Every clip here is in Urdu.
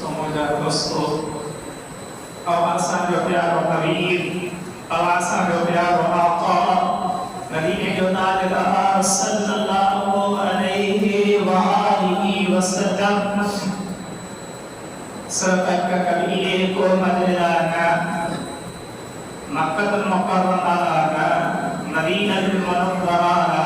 Semoga dosto awasan do pyaro habib awasan do pyaro aqa nabi jo taala sallallahu alaihi wa alihi wasallam serta kali ko madalana Makkah al-Mukarramah Madinah al-Munawwarah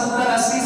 70 80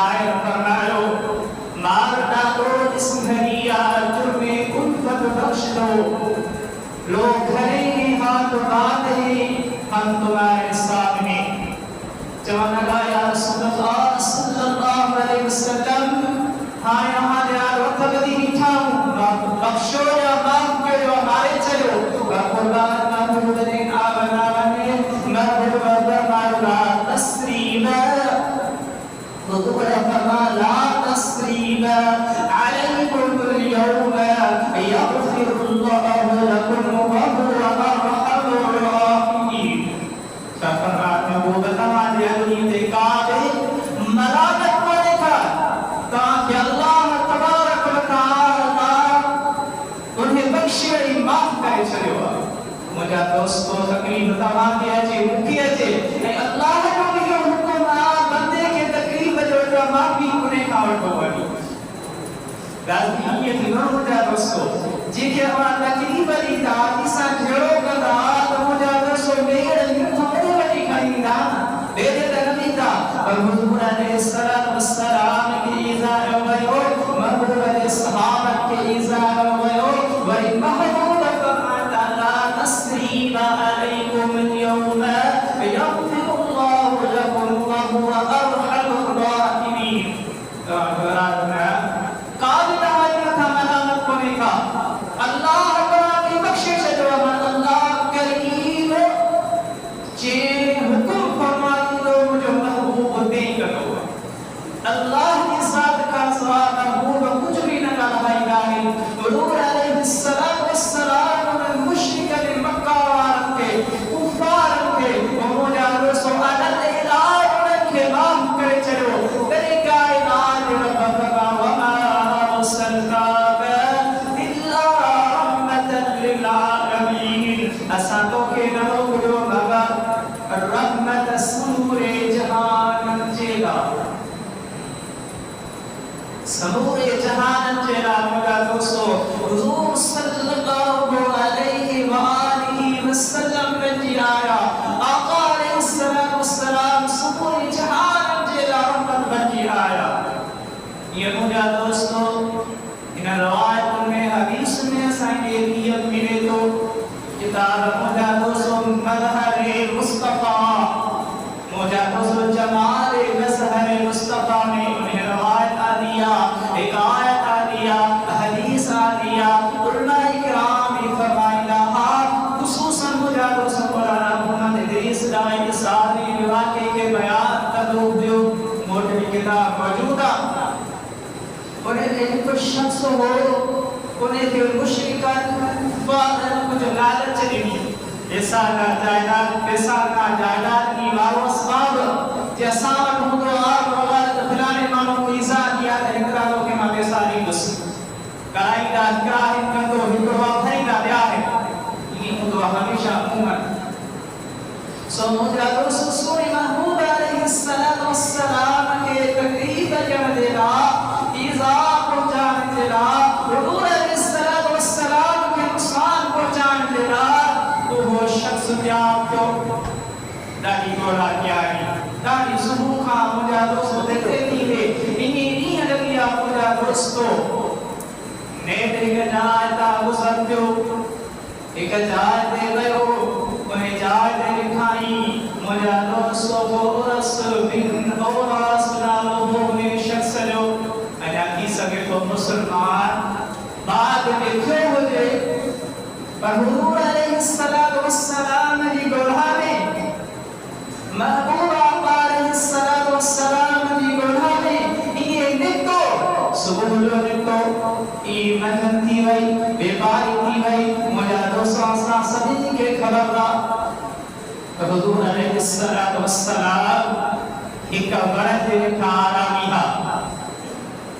شاعر فرمایا مار ڈالو اس گھڑیا جرم الفت بخش دو لوگ کھڑے ہیں ہاتھ باندھے ہم تمہارے سامنے جوانا گا یا رسول اللہ صلی اللہ علیہ وسلم ہاں یہاں دیار وقت بدی اٹھاؤں بخشو یا معاف کرو ہمارے چلو قربان محمودین آمن آمنے محمود فرمایا لا تسریب حضور فرما لا تسریب علیکم اليوم یغفر اللہ لکم وهو ارحم الراحمین فرمایا محمود فرمایا علی کعبے ملامت کو دیکھا تاکہ اللہ تبارک و تعالی انہیں بخشے معاف کرے چلے ہوا مجھا دوستو تقریب تمام کیا چھے مکیا چھے اے اللہ کو بھی حکم بندے کے تقریب جو معافی کنے کھاوٹو بڑی یہ تھی مجھا دوستو جی کہ ہمارا تقریب لی تا کسا جڑو کدا تو مجھا دوستو میرے لیے تھوڑے بڑی کھائی دا میرے تقریب دا اور حضور علیہ السلام کی ایزار ہوئیو محبوب علیہ الصحابہ کی ایزار ہوئیو وی محبوب فرماتا لا تسریب علیکم اليوم یغفر اللہ لکم وهو ارحم الراحمین قابل آئینا تھا ملامت کو دیکھا اللہ تعالیٰ کی بخشش جو ہمارا اللہ کریم جے حکم فرمائی دو مجھے محبوب دے کرو اللہ کے ساتھ کا سواب محبوب کچھ بھی نہ رہائی گاہی حضور علیہ السلام میں مشرک علی مکہ وارن کے کفار کے ومجھا رسو عدد الہی انن کے معاف کرے چلو تیرے کائنات رب فرما وما ارسلناک الا رحمتا للعالمین اساتو کے نرو جو مگر رحمت سور جہان جیلا سمور جہان جیلا مگا دوستو حضور صلی اللہ علیہ وآلہ وسلم رجی آیا آقا علیہ السلام سمور جہان جیلا رحمت بجی آیا یہ مجھا دوستو ان روایت میں حدیث میں سائنیلیت ملے تو کتاب مجھا دوستو مظہر مصطفیٰ مجھا دوستو جمال مظہر مصطفیٰ میں انہیں روایت آدیا ایک آیت آدیا حدیث آدیا علماء کرام فرمائی لہا خصوصاً مجھا دوستو مولانا محمد ادریس دائی کے ساری واقعے کے بیان تدوب دیو موٹی کتاب موجودہ انہیں ایک کچھ شخص ہو انہیں تھے مشرکان فاضل کچھ لالچ نہیں ایسا کا جائداد کی مارو اسباب جیساوٹ ہوں تو آپ روایت فلانے مانو کو ایزا کیا تھا انکرالوں کے ماں ساری بس کرائی دا اکراہم کا تو ہکروا بھائی دا دیا ہے یہ تو ہمیشہ عموماً سو مجھا دوستو سوری محمود علیہ السلام کے تقریب جمع دینا ایزا پہنچان دینا حضور علیہ السلام کے نقصان پہنچان دینا وہ شخص جاب کو داڑھی گوڑا کیا ہے داڑھی سبوخا مجھا دوستو دیکھتے نہیں ہے انہیں نہیں لگیا مجھا دوستو نیت ایک جائتا گزر دیو ایک جائے دے گئے ہو انہیں جائے دے لکھائی مجھا دوستو بورس بن اورس نامو میں شخص جو اجا کی سکے تو مسلمان بعد میں کیوں ہو جائے پر حضور علیہ السلام جی گوڑھانے محبوب آقا علیہ السلام جی گوڑھانے یہ نکو سبولو نکو یہ مجن تھی بھئی بیباری تھی بھئی مجھا دوستو آسا سبھی کے خبر را حضور علیہ السلام ایک برد کا آرامی ہا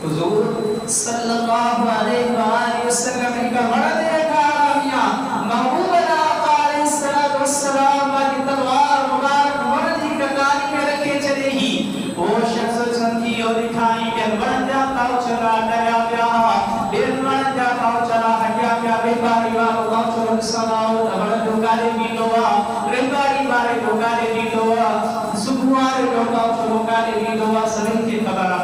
حضور صلی اللہ علیہ وآلہ وسلم ایک برد کا آرامی ہا محبوب آقا علیہ السلام کی تلوار مبارک مردی کا کاری میں رکھے چلے ہی وہ شخص چنکی اور دکھائی کہ بڑھ جاتا چلا گیا پیا بیر بڑھ جاتا چلا ہٹیا پیا بے باری بار اللہ چلو سلاؤ بڑھ دکارے بھی دعا رہباری بارے دکارے بھی دعا سبوارے دعا چلو کارے بھی دعا سبھی کی خبرہ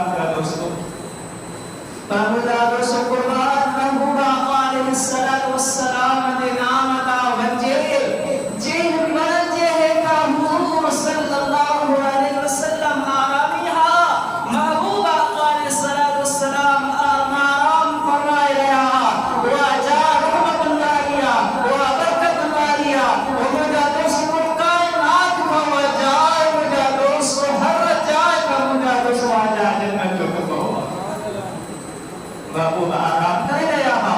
Bahuda dosa Quran Mahbuba alaihi salatu wassalam de namata wajhe je wajhe ka Huzur sallallahu alaihi wasallam aramiha Mahbuba alaihi salatu wassalam amaram faraya wa ja rahmatullahi wa barakatullahi wa muda dosa kainat ka wajah muda dosa har jay ka muda dosa wajah jannat ko Babu Arab kaya yaha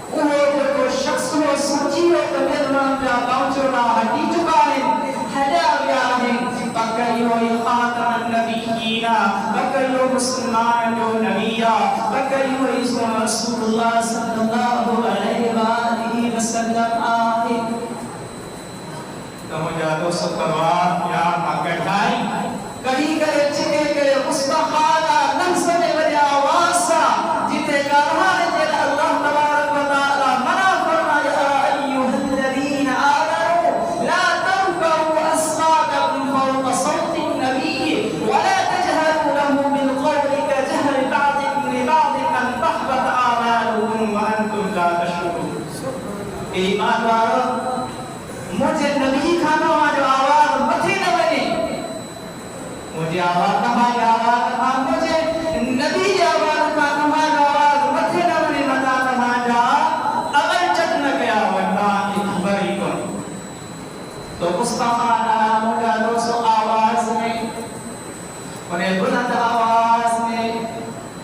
uho ko shakhs ko sachi ho tabir naam ja pahunchna hadi chuka hai hada gaya hai bakayo khatam an-nabiyina bakayo musliman jo nabiya bakayo isu rasulullah sallallahu alaihi wa alihi wasallam ahi tamajado sakarwar ya magadai kahi kare chike kare mustahada nansane wali awasa jite karhane jel Allah tabarak wa taala mana farmaya ayyuhalladhina amanu la tarfa'u aswatakum fawqa sawti an-nabiy wa la tajharu lahu bil qawli ka jahri ba'dikum li ba'din an tahbata a'malukum wa antum la tash'urun ایمان والو مجھے نبی کھانا جو آواز متھی نہ بنے مجھے آواز نہ بھائی آواز نہ مجھے نبی آواز کا نماز آواز متھی نہ بنے بتا نہ جا اگر چک نہ گیا ورنہ ایک بری کو تو مصطفیٰ مجھے دوسو آواز میں انہیں بلند آواز میں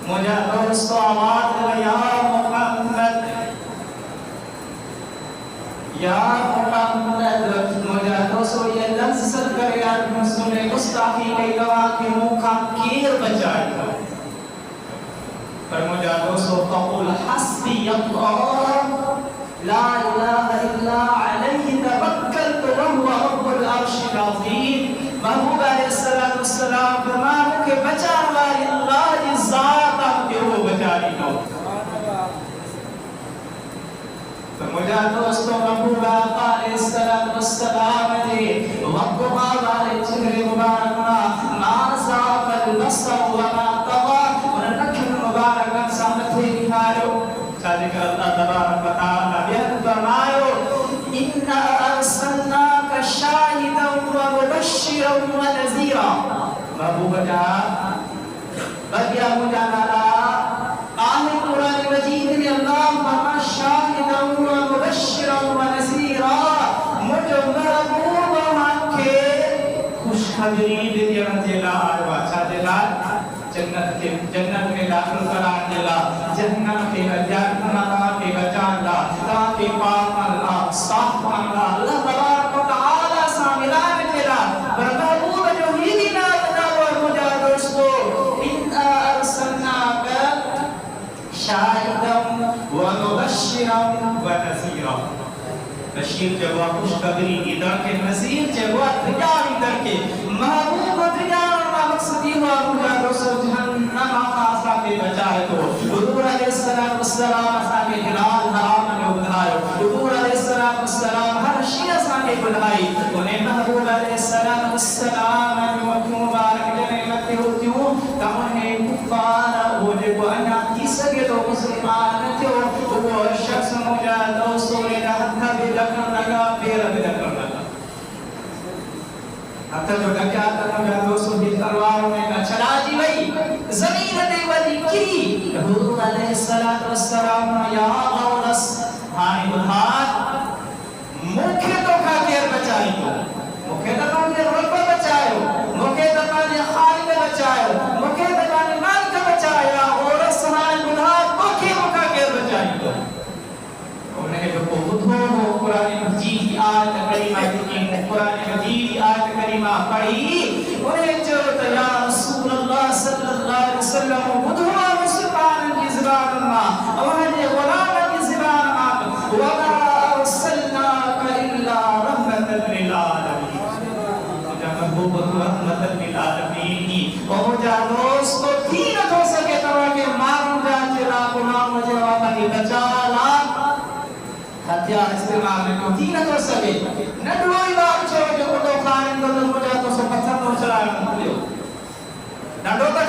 مجھے دوسو آواز میں یا محمد یا محمد مجھے دوسو یہ لفظ سر کر یاد مسلم گستاخی کے گواہ کے منہ کا کیر بچائے گا پر مجھے دوسو تقول حسبی اللہ لا الہ الا علیہ توکلت وہو رب العرش العظیم محبوب علیہ السلام فرمایا کہ بچانے والی اللہ کی ذات آپ کے وہ بچاری کو مجھے دوستوں محبوب علیہ السلام نے وقت والے چہرے مبارکنا نازا البصر وما طغى وننکھن مبارکن سامتھے نکھارو صادق اللہ تبارک و تعالی بیان فرمائو اِنَّا أَرْسَلْنَاكَ شَاهِدًا وَمُبَشِّرًا وَنَذِيرًا محبوب جان بگیا مجھانا آنے قرآن مجید میں اللہ فرما شاہدًا ومبشرًا ونذیرًا مجھے محبوب مان کے خوشخبری دینا دیلا آرواچا دیلا جنت میں داخل قرار دیلا جنت کے جنت کے بچان لا تاکہ پاک اللہ صاف اللہ اللہ تبارک و تعالی ساملان دیلا محبوب جو ہی دینا دینا اور مجھے دوستو اِنَّا أَرْسَلْنَاكَ شاہدًا ومبشرًا ونذیرًا بشیر جگہ خوشخبری ادھر کے نذیر جگہ تیاری کر کے محبوب تیار کا مقصد یہ ہوا مجھے دوستو جہنم خاصہ کے بچائے تو حضور علیہ السلام آسانے حلال حرام نے بدھائے حضور علیہ السلام ہر شیعہ سانے بدھائی انہیں محبوب علیہ السلام وقت مبارک نعمت ہوتی ہوں کہ انہیں کفار ہو جے کو انہا کی سکے تو مسلمان تھے وہ شخص مجھے دوستو نے ہتھا بھی رکھن لگا پیر بھی رکھن لگا ہتھا جو ڈکیا تھا مجھے دوستو بھی تلواروں میں کہا چلا جی بھئی زمین دے ولی کی حضور علیہ السلام یا غولس ہائی بلہات مکھے تو کھا کر بچائی ہو مکھے تو کھا کر رب بچائی ہو مکھے تو کھا کر خالق بچائی ہو مکھے تو کھا کر مال کا بچائی ہو غولس ہائی بلہات مکھے تو کھا کر بچائی ہو انہیں جو بدھو ہو قرآن مجید کی آیت کریمہ کی قرآن مجید کی آیت کریمہ پڑھی انہیں جو یا رسول اللہ صلی اللہ علیہ وسلم بدھو مسلمان کی زبان اللہ وہاں غلام کی زبان اللہ وَمَا أَرْسَلْنَاكَ إِلَّا رَحْمَةً لِلْعَالَمِينَ جب محبوب رحمت للعالمین کی پہنچا دوست کو تینت ہو سکے تاکہ ماروں جا چلا غلام جواب کی بچالا ہتھیار استعمال میں کو تینت ہو سکے نڈوئی بات چھوڑ جو کو تو خانن کو تو مجھا تو سو پتھر نو چلائے مکلیو نڈو کا